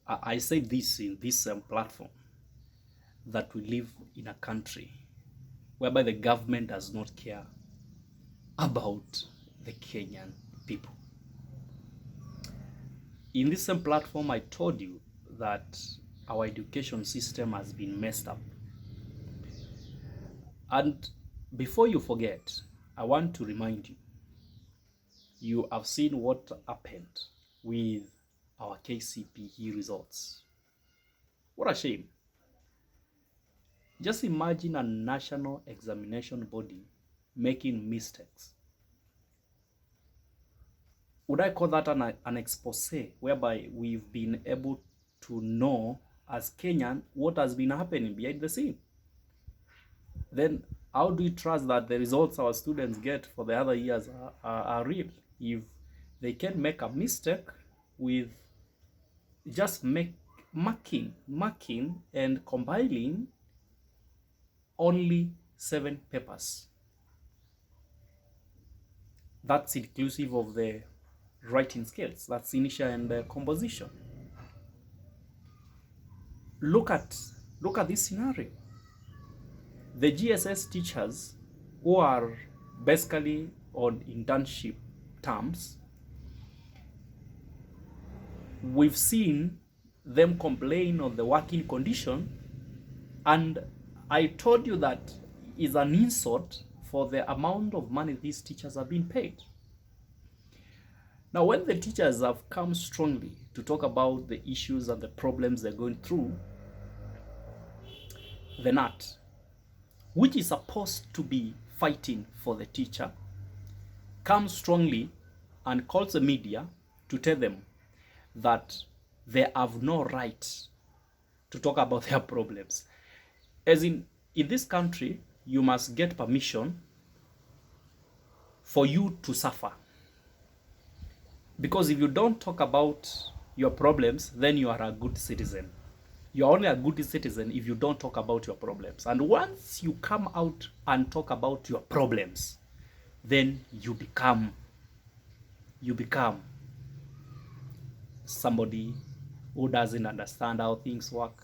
I said this in this platform, that we live in a country whereby the government does not care about the Kenyan people. In this same platform, I told you that our education system has been messed up. And before you forget, I want to remind you, you have seen what happened with our KCPE results. What a shame. Just imagine a national examination body making mistakes. Would I call that an expose, whereby we've been able to know as Kenyan what has been happening behind the scene? Then how do we trust that the results our students get for the other years are real, if they can make a mistake with just marking and compiling only 7 papers? That's inclusive of the writing skills. That's initial and composition. Look at this scenario. The GSS teachers, who are basically on internship terms, we've seen them complain of the working condition, and I told you that is an insult for the amount of money these teachers have been paid. Now, when the teachers have come strongly to talk about the issues and the problems they're going through, the NAT, which is supposed to be fighting for the teacher, comes strongly and calls the media to tell them that they have no right to talk about their problems. As in this country, you must get permission for you to suffer. Because if you don't talk about your problems, then you are a good citizen. You're only a good citizen if you don't talk about your problems. And once you come out and talk about your problems, then you become somebody who doesn't understand how things work.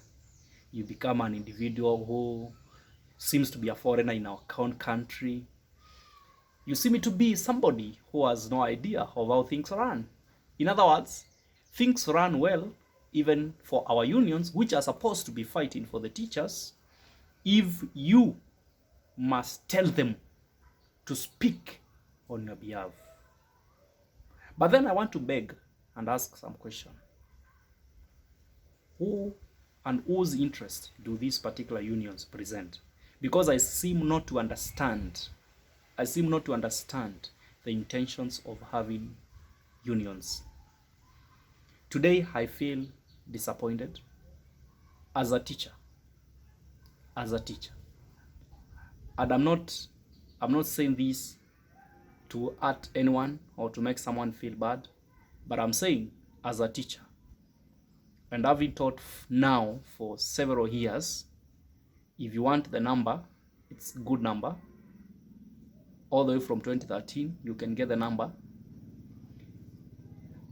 You become an individual who seems to be a foreigner in our own country. You seem to be somebody who has no idea of how things run. In other words, things run well even for our unions, which are supposed to be fighting for the teachers, if you must tell them to speak on your behalf. But then I want to beg and ask some question. Who and whose interest do these particular unions present? Because I seem not to understand the intentions of having unions. Today, I feel disappointed as a teacher. And I'm not saying this to hurt anyone or to make someone feel bad, but I'm saying as a teacher, and I've been taught now for several years, if you want the number, it's a good number. All the way from 2013, you can get the number.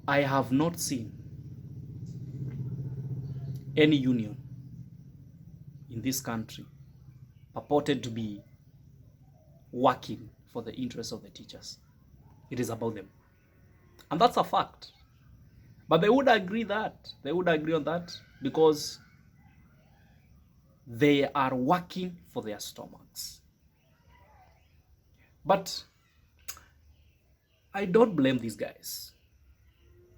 I have not seen any union in this country purported to be working for the interests of the teachers. It is about them. And that's a fact. But they would agree on that because they are working for their stomachs. But I don't blame these guys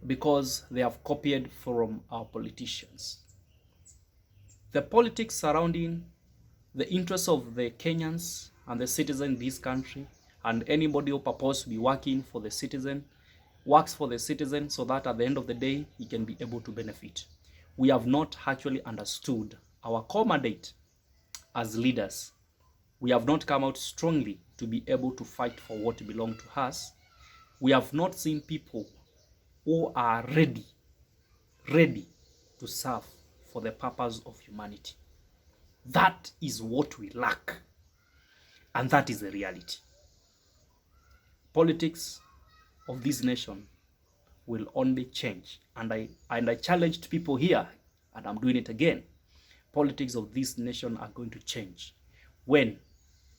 because they have copied from our politicians. The politics surrounding the interests of the Kenyans and the citizens in this country, and anybody who purports to be working for the citizen, works for the citizen so that at the end of the day, he can be able to benefit. We have not actually understood our core mandate as leaders. We have not come out strongly to be able to fight for what belongs to us. We have not seen people who are ready to serve for the purpose of humanity. That is what we lack. And that is the reality. Politics of this nation will only change. And I challenged people here and I'm doing it again. Politics of this nation are going to change when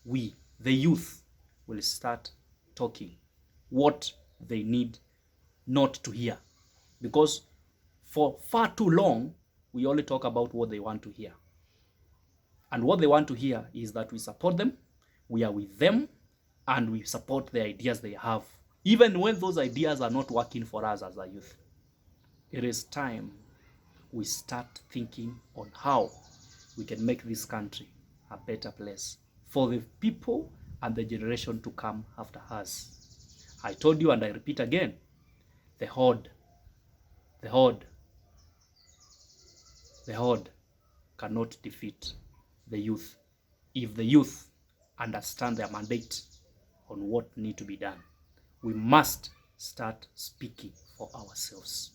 we, the youth, will start talking what they need not to hear. Because for far too long, we only talk about what they want to hear. And what they want to hear is that we support them, we are with them, and we support the ideas they have, even when those ideas are not working for us as a youth. It is time we start thinking on how we can make this country a better place for the people and the generation to come after us. I told you and I repeat again, the horde cannot defeat the youth if the youth understand their mandate on what needs to be done. We must start speaking for ourselves.